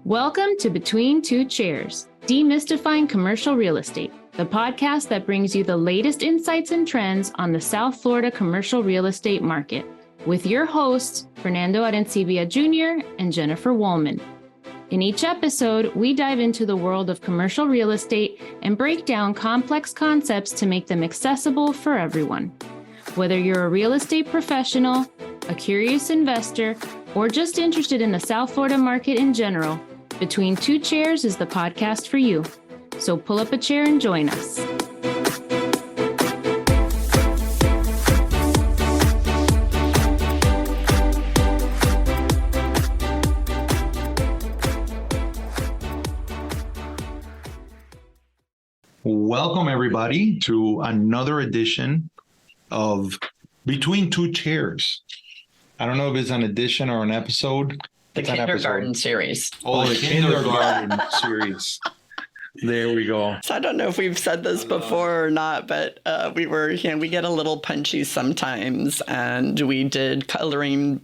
Welcome to Between Two Chairs, Demystifying Commercial Real Estate, the podcast that brings you the latest insights and trends on the South Florida commercial real estate market, with your hosts, Fernando Arencibia Jr. and Jennifer Woolman. In each episode, we dive into the world of commercial real estate and break down complex concepts to make them accessible for everyone. Whether you're a real estate professional, a curious investor, or just interested in the South Florida market in general, Between Two Chairs is the podcast for you. So pull up a chair and join us. Welcome, everybody, to another edition of Between Two Chairs. I don't know if it's an edition or an episode. The kindergarten series. Oh, the kindergarten series. There we go. So I don't know if we've said this before or not, but we get a little punchy sometimes, and we did coloring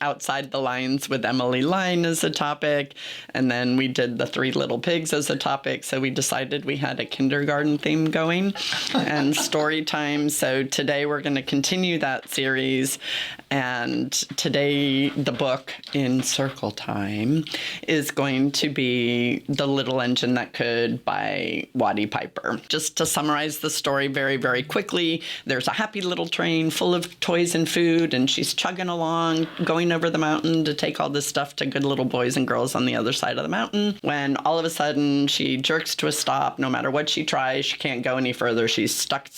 outside the lines with Emily Line as a topic, and then we did the Three Little Pigs as a topic. So we decided we had a kindergarten theme going and story time. So today we're going to continue that series, and today the book in Circle Time is going to be The Little Engine That Could by Wattie Piper. Just to summarize the story very, very quickly, there's a happy little train full of toys and food, and she's chugging along, going over the mountain to take all this stuff to good little boys and girls on the other side of the mountain, when all of a sudden she jerks to a stop. No matter what she tries, she can't go any further. She's stuck.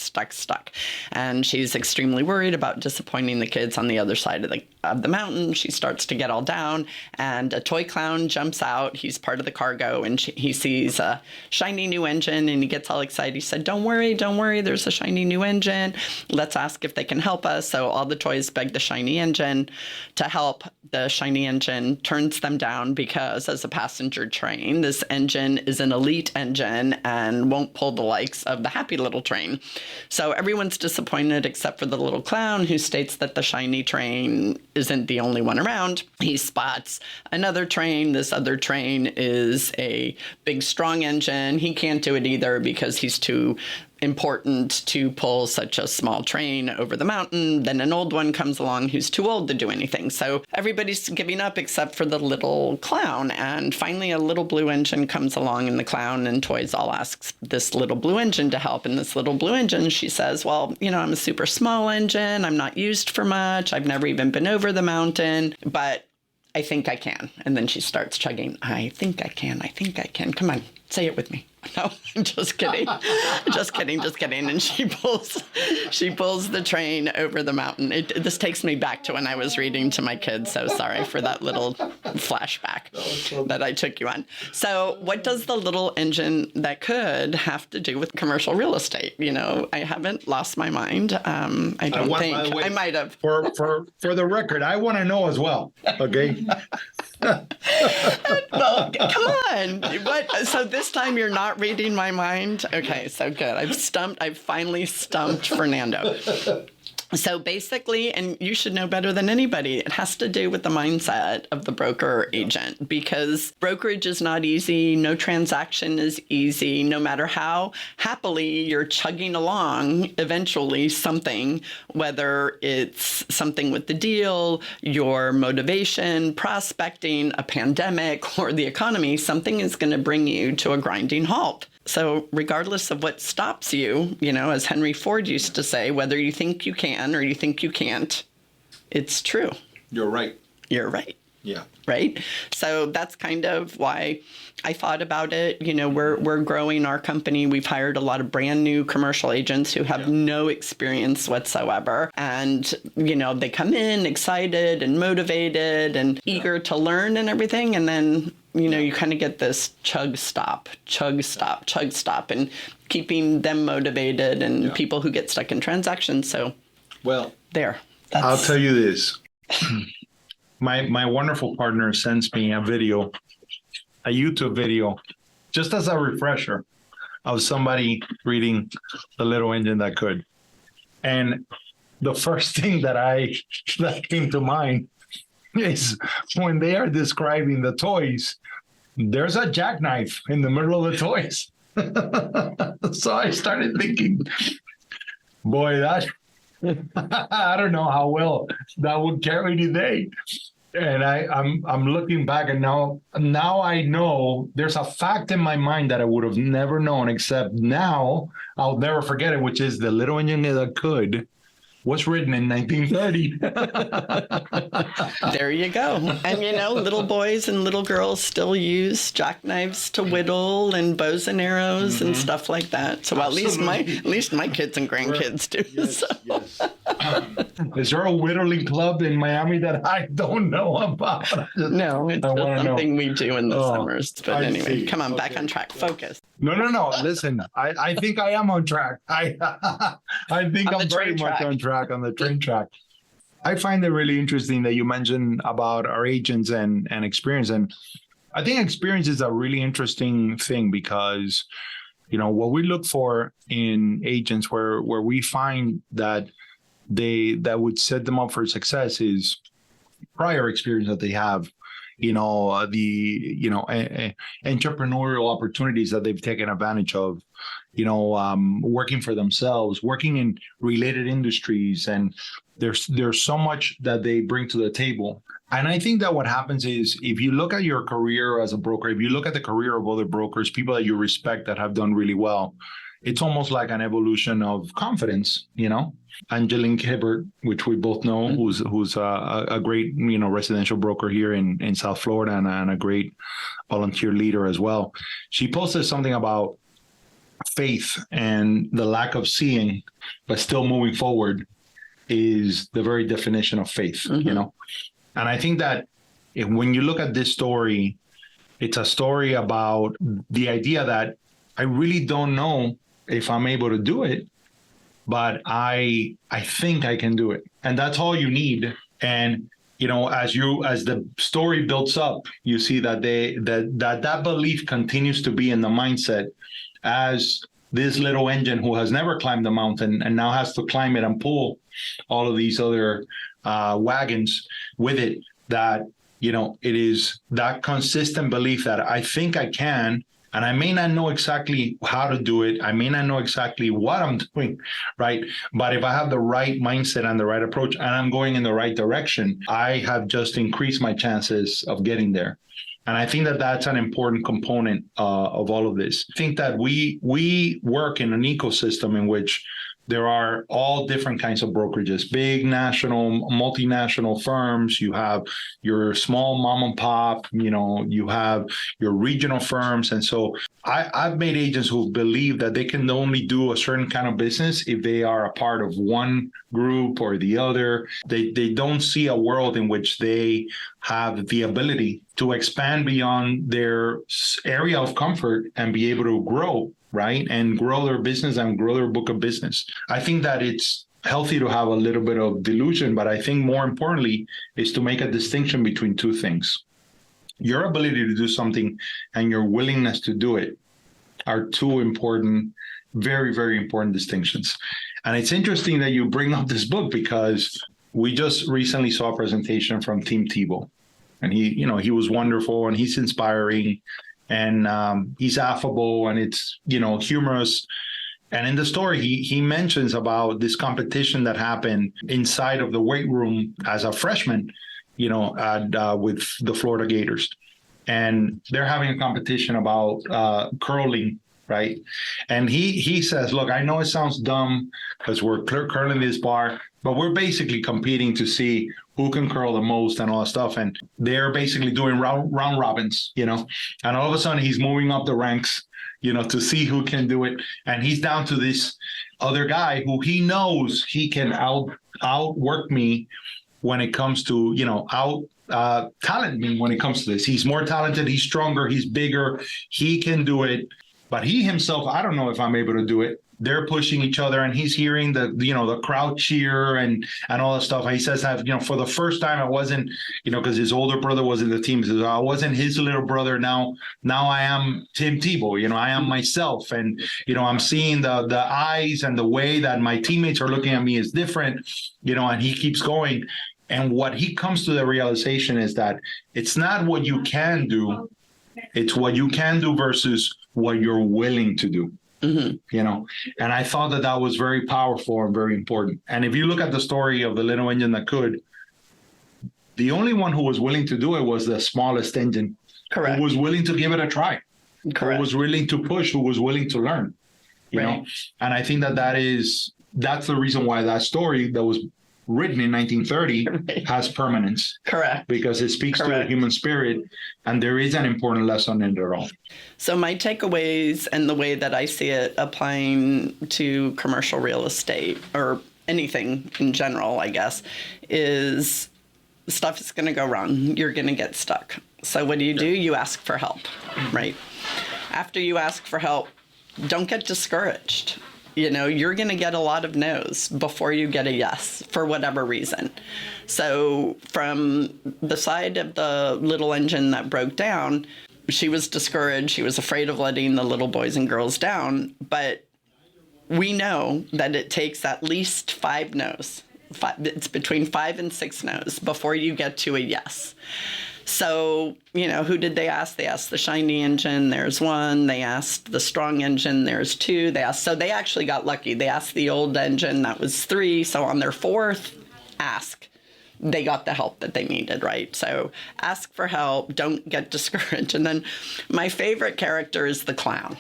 And she's extremely worried about disappointing the kids on the other side of the mountain. She starts to get all down, and a toy clown jumps out. He's part of the cargo, and he sees a shiny new engine, and he gets all excited. He said, don't worry, there's a shiny new engine. Let's ask if they can help us. So all the toys beg the shiny engine to help. The shiny engine turns them down because, as a passenger train, this engine is an elite engine and won't pull the likes of the happy little train. So everyone's disappointed except for the little clown, who states that the shiny train isn't the only one around. He spots another train. This other train is a big, strong engine. He can't do it either because he's too important to pull such a small train over the mountain. Then an old one comes along who's too old to do anything. So everybody's giving up except for the little clown. And finally, a little blue engine comes along, and the clown and toys all asks this little blue engine to help. And this little blue engine, she says, well, I'm a super small engine. I'm not used for much. I've never even been over the mountain, but I think I can. And then she starts chugging. I think I can. Come on, say it with me. No, just kidding. just kidding. And she pulls the train over the mountain. This takes me back to when I was reading to my kids. So sorry for that little flashback that I took you on. So what does the little engine that could have to do with commercial real estate? I haven't lost my mind. I don't think I might have. For the record, I want to know as well. Okay. Well, come on. What? So this time you're not reading my mind? Okay, so good. I've finally stumped Fernando. So basically, and you should know better than anybody, it has to do with the mindset of the broker or agent, because brokerage is not easy. No transaction is easy. No matter how happily you're chugging along, eventually something, whether it's something with the deal, your motivation, prospecting, a pandemic, or the economy, something is going to bring you to a grinding halt. So regardless of what stops you, as Henry Ford used to say, whether you think you can or you think you can't, it's true. You're right. You're right. Yeah. Right? So that's kind of why I thought about it. We're growing our company. We've hired a lot of brand new commercial agents who have no experience whatsoever. And, they come in excited and motivated and eager to learn and everything. And then, you kind of get this chug stop, and keeping them motivated and people who get stuck in transactions. So, well, there. I'll tell you this. My wonderful partner sends me a YouTube video, just as a refresher of somebody reading The Little Engine That Could. And the first thing that came to mind is when they are describing the toys, there's a jackknife in the middle of the toys. So I started thinking, boy, that I don't know how well that would carry today. And I'm looking back, and now I know there's a fact in my mind that I would have never known, except now I'll never forget it, which is the little engine that could was written in 1930. There you go. And little boys and little girls still use jackknives to whittle and bows and arrows and stuff like that. So at least my kids and grandkids do. Yes, so. yes. Is there a whittling club in Miami that I don't know about? No, it's just something we do in the summers. But anyway, come on, back on track. Focus. No. Listen, I think I am on track. I think I'm very much on track, on the train track. I find it really interesting that you mentioned about our agents and experience. And I think experience is a really interesting thing because, what we look for in agents where we find that that would set them up for success is prior experience that they have, entrepreneurial opportunities that they've taken advantage of, working for themselves, working in related industries. And there's so much that they bring to the table. And I think that what happens is if you look at your career as a broker, if you look at the career of other brokers, people that you respect that have done really well, it's almost like an evolution of confidence, Angeline Hibbert, which we both know, who's a great, residential broker here in South Florida and a great volunteer leader as well. She posted something about faith and the lack of seeing, but still moving forward is the very definition of faith, And I think that when you look at this story, it's a story about the idea that I really don't know if I'm able to do it, but I think I can do it. And that's all you need. And, as the story builds up, you see that that belief continues to be in the mindset as this little engine who has never climbed the mountain and now has to climb it and pull all of these other wagons with it, that, it is that consistent belief that I think I can. And I may not know exactly how to do it. I may not know exactly what I'm doing, right? But if I have the right mindset and the right approach and I'm going in the right direction, I have just increased my chances of getting there. And I think that that's an important component of all of this. I think that we work in an ecosystem in which there are all different kinds of brokerages, big national, multinational firms. You have your small mom and pop, you have your regional firms. And so I've made agents who believe that they can only do a certain kind of business if they are a part of one group or the other. They don't see a world in which they have the ability to expand beyond their area of comfort and be able to grow, right? And grow their business and grow their book of business. I think that it's healthy to have a little bit of delusion, but I think more importantly is to make a distinction between two things. Your ability to do something and your willingness to do it are two important, very, very important distinctions. And it's interesting that you bring up this book because we just recently saw a presentation from Tim Tebow. And he was wonderful and he's inspiring. And he's affable and it's, humorous. And in the story, he mentions about this competition that happened inside of the weight room as a freshman, with the Florida Gators. And they're having a competition about curling, right? And he says, look, I know it sounds dumb because we're curling this bar, but we're basically competing to see who can curl the most and all that stuff. And they're basically doing round robins, and all of a sudden he's moving up the ranks, to see who can do it. And he's down to this other guy who he knows he can outwork me when it comes to, talent me when it comes to this. He's more talented. He's stronger. He's bigger. He can do it. But he himself, I don't know if I'm able to do it. They're pushing each other and he's hearing the crowd cheer and all that stuff. And he says that, for the first time, I wasn't, because his older brother was in the team. He says, I wasn't his little brother. Now I am Tim Tebow, I am myself. And, I'm seeing the eyes and the way that my teammates are looking at me is different, and he keeps going. And what he comes to the realization is that it's not what you can do. It's what you can do versus what you're willing to do. You know, and I thought that that was very powerful and very important. And if you look at the story of the little engine that could, the only one who was willing to do it was the smallest engine. Correct. Who was willing to give it a try. Correct. Who was willing to push, who was willing to learn. You know, and I think that's the reason why that story that was written in 1930 has permanence. Correct. Because it speaks to the human spirit, and there is an important lesson in it all. So my takeaways and the way that I see it applying to commercial real estate or anything in general, I guess, is stuff is going to go wrong. You're going to get stuck. So what do? You ask for help, right? After you ask for help, don't get discouraged. You know, you're going to get a lot of no's before you get a yes for whatever reason. So from the side of the little engine that broke down, she was discouraged. She was afraid of letting the little boys and girls down. But we know that it takes at least 5 no's. It's between 5 and 6 no's before you get to a yes. So, you know, who did they ask? They asked the shiny engine, there's 1. They asked the strong engine, there's 2. So they actually got lucky. They asked the old engine, that was 3. So on their 4th ask, they got the help that they needed, right? So ask for help, don't get discouraged. And then my favorite character is the clown.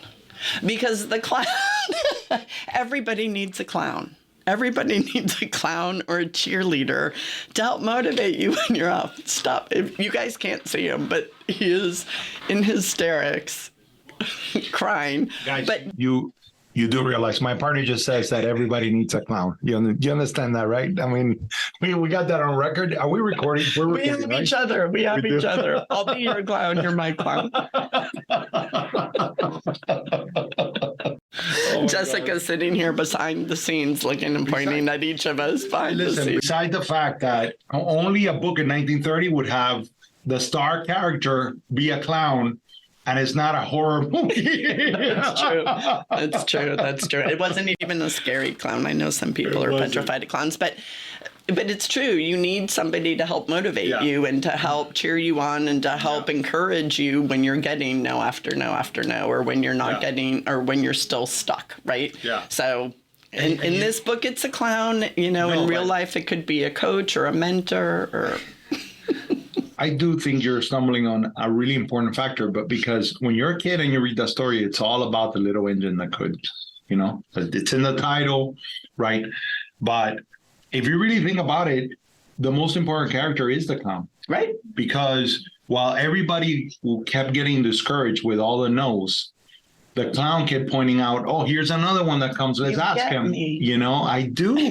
Because the clown, everybody needs a clown. Everybody needs a clown or a cheerleader to help motivate you when you're off. Stop. If you guys can't see him, but he is in hysterics, crying. Guys, but you do realize my partner just says that everybody needs a clown. You understand that, right? I mean, we got that on record. Are we recording? We have each other. We have each other. I'll be your clown. You're my clown. Jessica's sitting here behind the scenes looking and pointing at each of us behind the scenes. Besides the fact that only a book in 1930 would have the star character be a clown, and it's not a horror movie. That's true. That's true. That's true. It wasn't even a scary clown. I know some people are petrified of clowns, but it's true. You need somebody to help motivate you and to help cheer you on and to help encourage you when you're getting no after no after no, or when you're not getting, or when you're still stuck, right? Yeah. So in this book, it's a clown. You know, in real life, it could be a coach or a mentor or... I do think you're stumbling on a really important factor, but because when you're a kid and you read that story, it's all about the little engine that could, you know, it's in the title, right? But if you really think about it, the most important character is the clown. Right. Because while everybody kept getting discouraged with all the no's, the clown kept pointing out, oh, here's another one that comes. Let's ask him. You know, I do.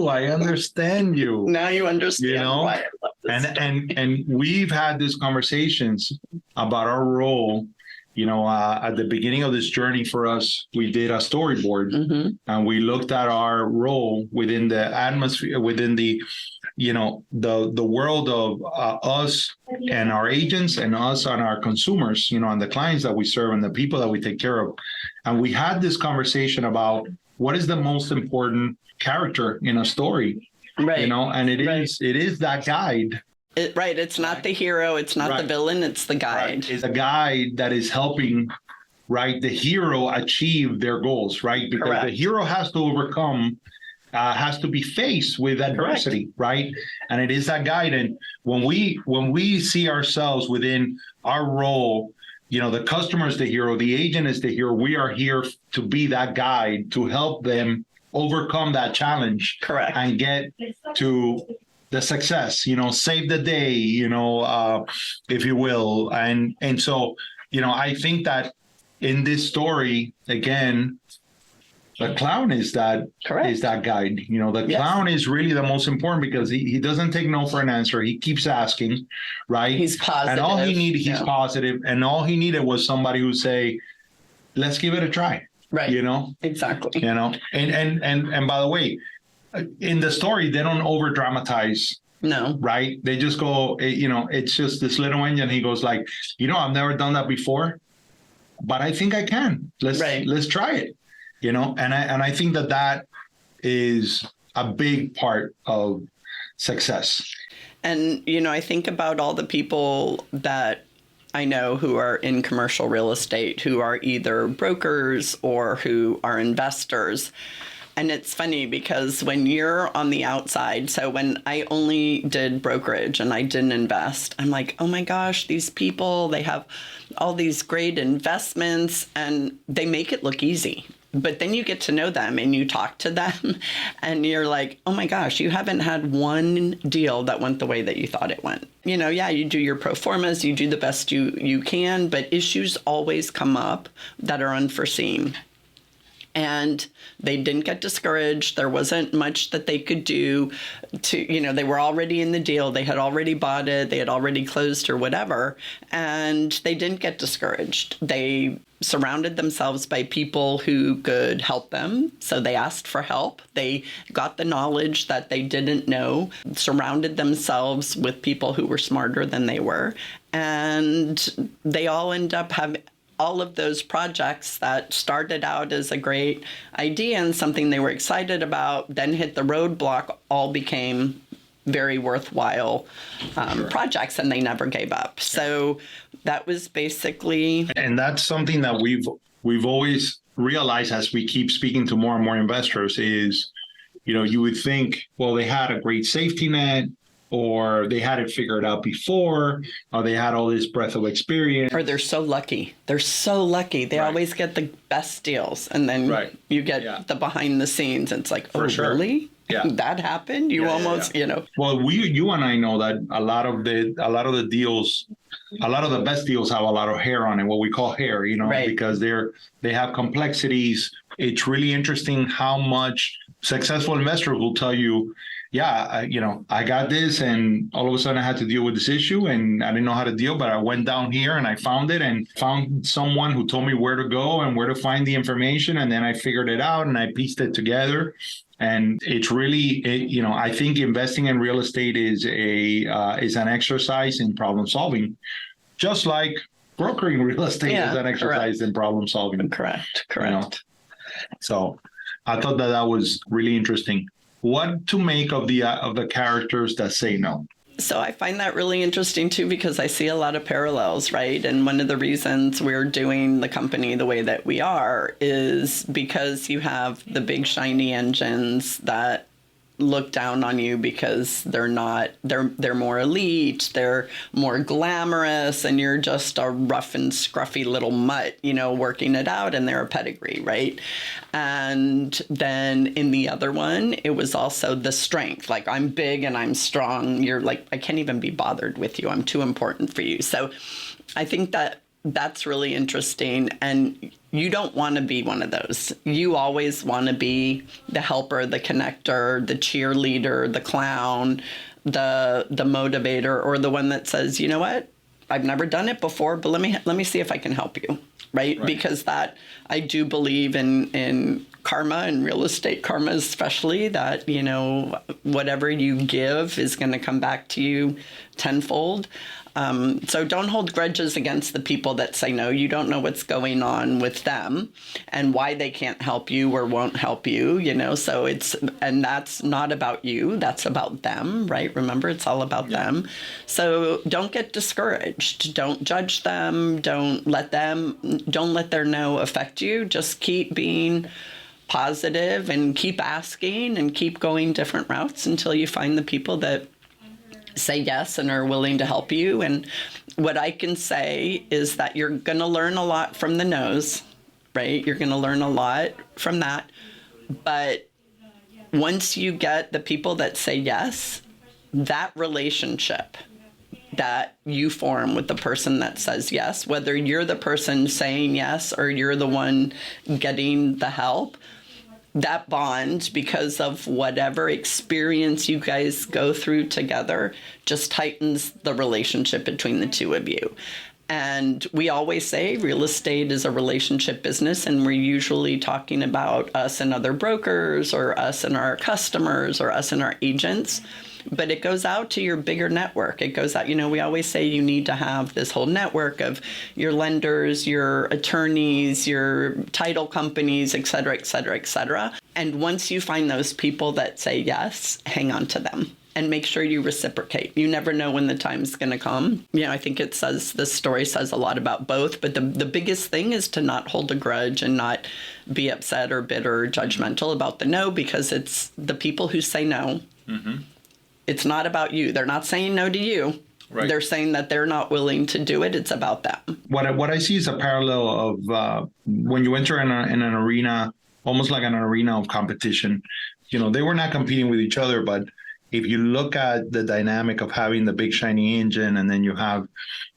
I understand you. Now you understand. You know, why I love this and we've had these conversations about our role. You know, at the beginning of this journey for us, we did a storyboard and we looked at our role within the atmosphere, within the, you know, the world of us and our agents and us and our consumers, you know, and the clients that we serve and the people that we take care of. And we had this conversation about what is the most important character in a story, right? You know, and it is that guide. It's not the hero, it's not the villain, it's the guide. It's a guide that is helping, right, the hero achieve their goals, right? Because the hero has to overcome, has to be faced with adversity, right? And it is that guide. And when we see ourselves within our role, you know, the customer is the hero, the agent is the hero. We are here to be that guide to help them overcome that challenge, and get to the success, you know, save the day, you know, if you will. And so, you know, I think that in this story, again, the clown is that guide. You know, the clown is really the most important because he doesn't take no for an answer. He keeps asking, right? He's positive. And all he needed, he's positive. And all he needed was somebody who say, let's give it a try. Right. You know? Exactly. You know, and by the way, in the story, they don't over dramatize. No. Right. They just go, you know, it's just this little engine. He goes like, you know, I've never done that before, but I think I can. Let's try it. You know, and I think that is a big part of success. And, you know, I think about all the people that I know who are in commercial real estate who are either brokers or who are investors. And it's funny because when you're on the outside, so when I only did brokerage and I didn't invest, I'm like, oh my gosh, these people, they have all these great investments and they make it look easy. But then you get to know them and you talk to them and you're like, oh my gosh, you haven't had one deal that went the way that you thought it went. You know, yeah, you do your pro formas, you do the best you can, but issues always come up that are unforeseen. And they didn't get discouraged. There wasn't much that they could do to, you know, they were already in the deal. They had already bought it. They had already closed or whatever. And they didn't get discouraged. They surrounded themselves by people who could help them. So they asked for help. They got the knowledge that they didn't know, surrounded themselves with people who were smarter than they were. And they all end up having all of those projects that started out as a great idea and something they were excited about, then hit the roadblock, all became very worthwhile projects, and they never gave up. So that was basically... And that's something that we've always realized as we keep speaking to more and more investors is, you know, you would think, well, they had a great safety net, or they had it figured out before, or they had all this breadth of experience. Or they're so lucky. They're so lucky. They always get the best deals. And then you get the behind the scenes. And it's like, oh, really? Yeah. That happened? You you know. Well, you and I know that a lot of the deals, a lot of the best deals have a lot of hair on it, what we call hair, you know, because they have complexities. It's really interesting how much successful investors will tell you, I got this, and all of a sudden I had to deal with this issue, and I didn't know how to deal, but I went down here and I found it and found someone who told me where to go and where to find the information, and then I figured it out and I pieced it together. And it's really, I think investing in real estate is an exercise in problem solving, just like brokering real estate is an exercise in problem solving. Correct. You know? So I thought that was really interesting. What to make of the characters that say no? So I find that really interesting, too, because I see a lot of parallels, right? And one of the reasons we're doing the company the way that we are is because you have the big shiny engines that look down on you because they're more elite, they're more glamorous, and you're just a rough and scruffy little mutt, working it out, and they're a pedigree, right? And then in the other one, it was also the strength. Like, I'm big and I'm strong. You're like, I can't even be bothered with you. I'm too important for you. So I think that's really interesting. And you don't want to be one of those. You always want to be the helper, the connector, the cheerleader, the clown, the motivator, or the one that says, you know what? I've never done it before, but let me see if I can help you, right? Because that, I do believe in karma and real estate karma especially, that, whatever you give is going to come back to you tenfold. So don't hold grudges against the people that say no. You don't know what's going on with them and why they can't help you or won't help you, so and that's not about you. That's about them, right? Remember, it's all about them. So don't get discouraged. Don't judge them. Don't let their no affect you. Just keep being positive and keep asking and keep going different routes until you find the people that say yes and are willing to help you. And what I can say is that you're going to learn a lot from the no's, right? You're going to learn a lot from that. But once you get the people that say yes, that relationship that you form with the person that says yes, whether you're the person saying yes or you're the one getting the help, that bond, because of whatever experience you guys go through together, just tightens the relationship between the two of you. And we always say real estate is a relationship business, and we're usually talking about us and other brokers, or us and our customers, or us and our agents. But it goes out to your bigger network. It goes out, we always say you need to have this whole network of your lenders, your attorneys, your title companies, et cetera, et cetera, et cetera. And once you find those people that say yes, hang on to them. and make sure you reciprocate. You never know when the time's going to come. I think this story says a lot about both, but the biggest thing is to not hold a grudge and not be upset or bitter or judgmental about the no, because it's the people who say no. Mm-hmm. It's not about you. They're not saying no to you. Right. They're saying that they're not willing to do it. It's about them. What I see is a parallel of when you enter in an arena, almost like an arena of competition. They were not competing with each other, but if you look at the dynamic of having the big shiny engine, and then you have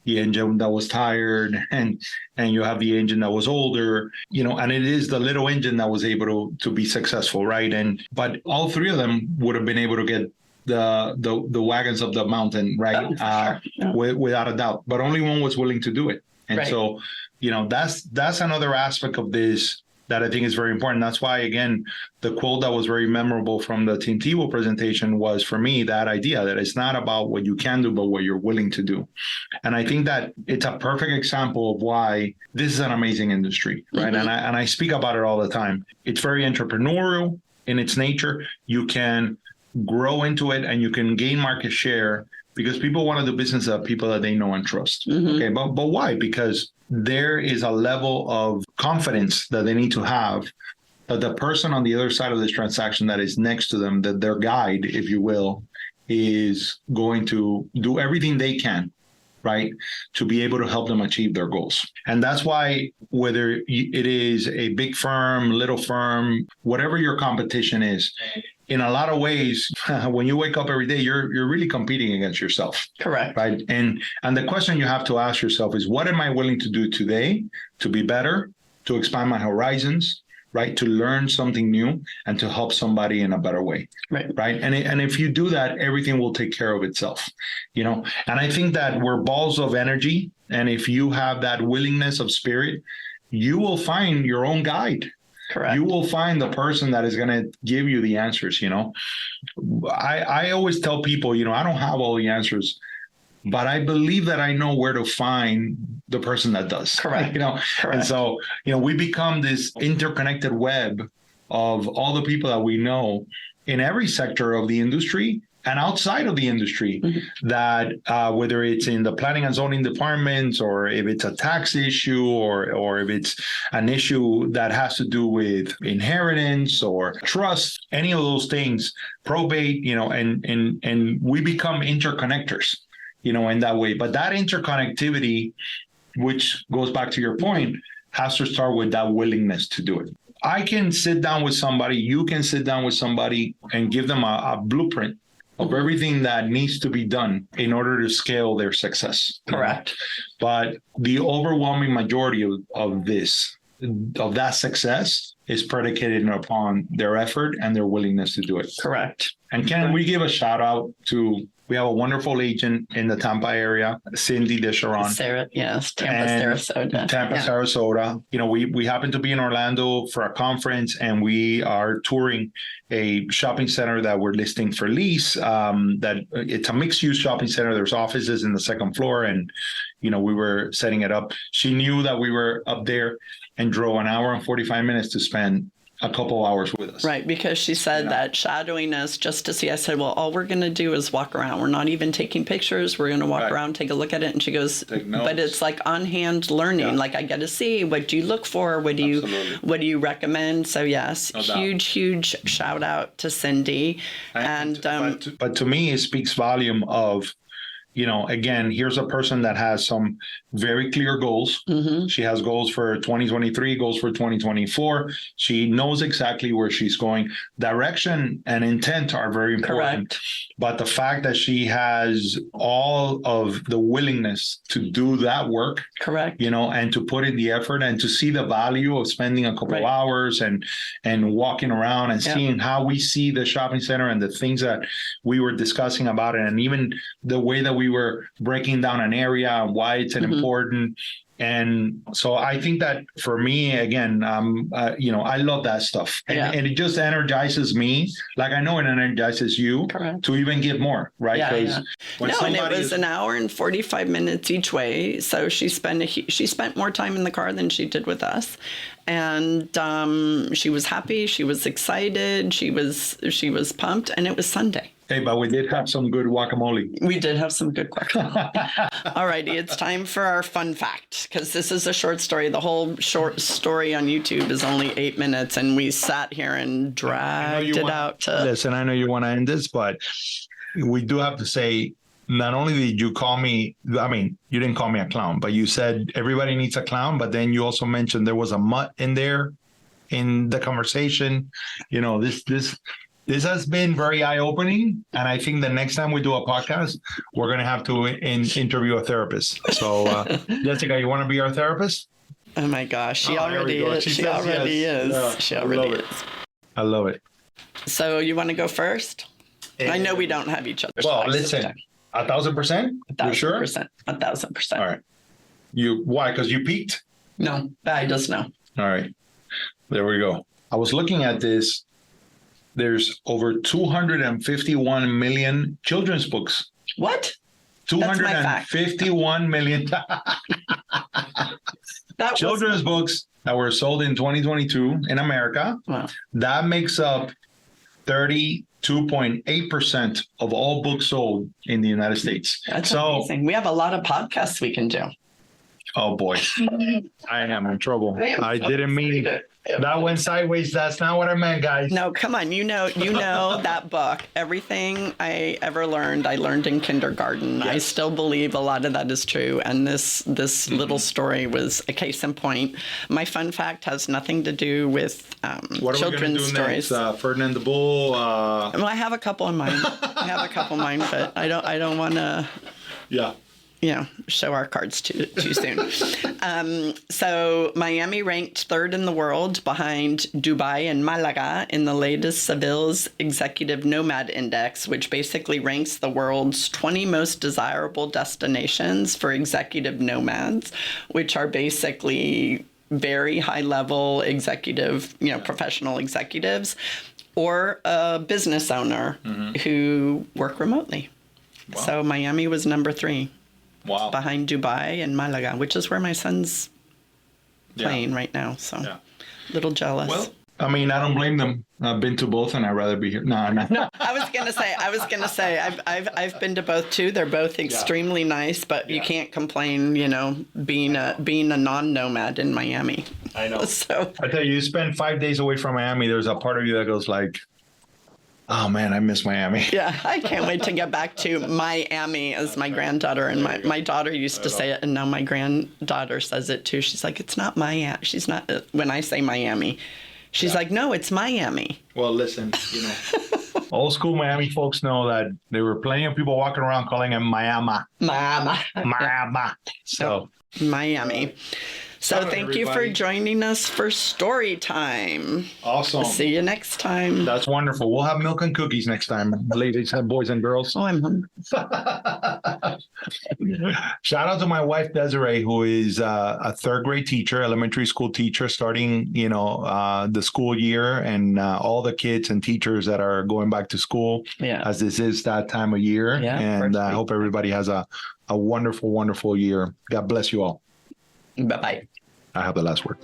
the engine that was tired, and you have the engine that was older, and it is the little engine that was able to be successful, right? But all three of them would have been able to get the wagons up the mountain, right? Without a doubt. But only one was willing to do it. And right. So, that's another aspect of this that I think is very important. That's why, again, the quote that was very memorable from the Tintivo presentation was, for me, that idea that it's not about what you can do, but what you're willing to do. And I think that it's a perfect example of why this is an amazing industry, right? Mm-hmm. And I speak about it all the time. It's very entrepreneurial in its nature. You can grow into it and you can gain market share because people want to do business with people that they know and trust. Mm-hmm. Okay, but why? Because there is a level of confidence that they need to have that the person on the other side of this transaction that is next to them, that their guide, if you will, is going to do everything they can, right, to be able to help them achieve their goals. And that's why, whether it is a big firm, little firm, whatever your competition is, in a lot of ways, when you wake up every day, you're really competing against yourself. Correct. Right. And the question you have to ask yourself is, what am I willing to do today to be better, to expand my horizons, right, to learn something new and to help somebody in a better way. Right. And if you do that, everything will take care of itself, and I think that we're balls of energy. And if you have that willingness of spirit, you will find your own guide. Correct. You will find the person that is going to give you the answers. I always tell people, I don't have all the answers, but I believe that I know where to find the person that does. Correct. Correct. And so, we become this interconnected web of all the people that we know in every sector of the industry and outside of the industry, mm-hmm. that whether it's in the planning and zoning departments, or if it's a tax issue, or if it's an issue that has to do with inheritance or trust, any of those things, probate, and we become interconnectors, in that way. But that interconnectivity, which goes back to your point, has to start with that willingness to do it. I can sit down with somebody, you can sit down with somebody and give them a blueprint of everything that needs to be done in order to scale their success. Correct. But the overwhelming majority of that success is predicated upon their effort and their willingness to do it. Correct. And can we give a shout out to, we have a wonderful agent in the Tampa area, Cindy DeSharon. Sarasota. Sarasota. We happen to be in Orlando for a conference, and we are touring a shopping center that we're listing for lease. That it's a mixed-use shopping center. There's offices in the second floor, and we were setting it up. She knew that we were up there and drove an hour and 45 minutes to spend a couple hours with us. Right, because she said that shadowing us just to see. I said, well, all we're going to do is walk around. We're not even taking pictures. We're going to walk around, take a look at it. And she goes, but it's like on-hand learning. Yeah. Like, I get to see, what do you look for? What do you recommend? So yes, huge shout out to Cindy. But to me, it speaks volume of, again, here's a person that has some very clear goals. Mm-hmm. She has goals for 2023, goals for 2024. She knows exactly where she's going. Direction and intent are very important. Correct. But the fact that she has all of the willingness to do that work, correct, and to put in the effort and to see the value of spending a couple of hours and walking around and seeing how we see the shopping center and the things that we were discussing about it, and even the way that we were breaking down an area and why it's an important. And so I think that for me, again, I love that stuff, and it just energizes me. Like, I know it energizes you to even give more, right? And it was an hour and 45 minutes each way. So she spent more time in the car than she did with us. And she was happy. She was excited. She was pumped. And it was Sunday. Hey, but we did have some good guacamole. We did have some good guacamole. All righty, it's time for our fun fact, because this is a short story. The whole short story on YouTube is only 8 minutes, and we sat here and dragged it out. Listen, I know you want to end this, but we do have to say, not only did you call me, I mean, you didn't call me a clown, but you said everybody needs a clown, but then you also mentioned there was a mutt in there in the conversation. You know, this has been very eye-opening, and I think the next time we do a podcast, we're going to have to interview a therapist. So, Jessica, you want to be our therapist? Oh my gosh, she already is. She already is. Yeah, she already is. I love it. So you want to go first? I know we don't have each other. Well, listen, 1,000%? You sure? 1,000%. All right. Why? Because you peaked? No, I just know. All right. There we go. I was looking at this. There's over 251 million children's books. What? 251 million children's books that were sold in 2022 in America. Wow. That makes up 32.8% of all books sold in the United States. That's amazing. We have a lot of podcasts we can do. Oh boy, I am in trouble. I didn't mean it. That went sideways. That's not what I meant, guys. No, come on. You know that book. Everything I ever learned, I learned in kindergarten. Yes. I still believe a lot of that is true. And this little story was a case in point. My fun fact has nothing to do with children's stories. Ferdinand the Bull. Well, I have a couple in mind. But I don't want to. Yeah. Show our cards too soon. So Miami ranked third in the world behind Dubai and Malaga in the latest Seville's Executive Nomad Index, which basically ranks the world's 20 most desirable destinations for executive nomads, which are basically very high-level executive, professional executives, or a business owner who work remotely. Wow. So Miami was number 3. Wow. Behind Dubai and Malaga, which is where my son's playing right now. So a little jealous. Well, I mean, I don't blame them. I've been to both and I'd rather be here. No. I was gonna say I've been to both too. They're both extremely nice, but you can't complain, being a non-nomad in Miami. I know. So I tell you spend 5 days away from Miami, there's a part of you that goes like, oh man, I miss Miami. Yeah, I can't wait to get back to Miami, as my granddaughter and my daughter used to say it, and now my granddaughter says it too. She's like, it's not Miami. She's not, when I say Miami, she's like, no, it's Miami. Well, listen, old school Miami folks know that there were plenty of people walking around calling it Miami. So Miami. So thank you for joining us for story time. Awesome. See you next time. That's wonderful. We'll have milk and cookies next time, ladies and boys and girls. Oh, I'm hungry. Shout out to my wife, Desiree, who is a third grade teacher, elementary school teacher, starting, the school year, and all the kids and teachers that are going back to school, as this is that time of year. Yeah, and I hope everybody has a wonderful, wonderful year. God bless you all. Bye-bye. I have the last word.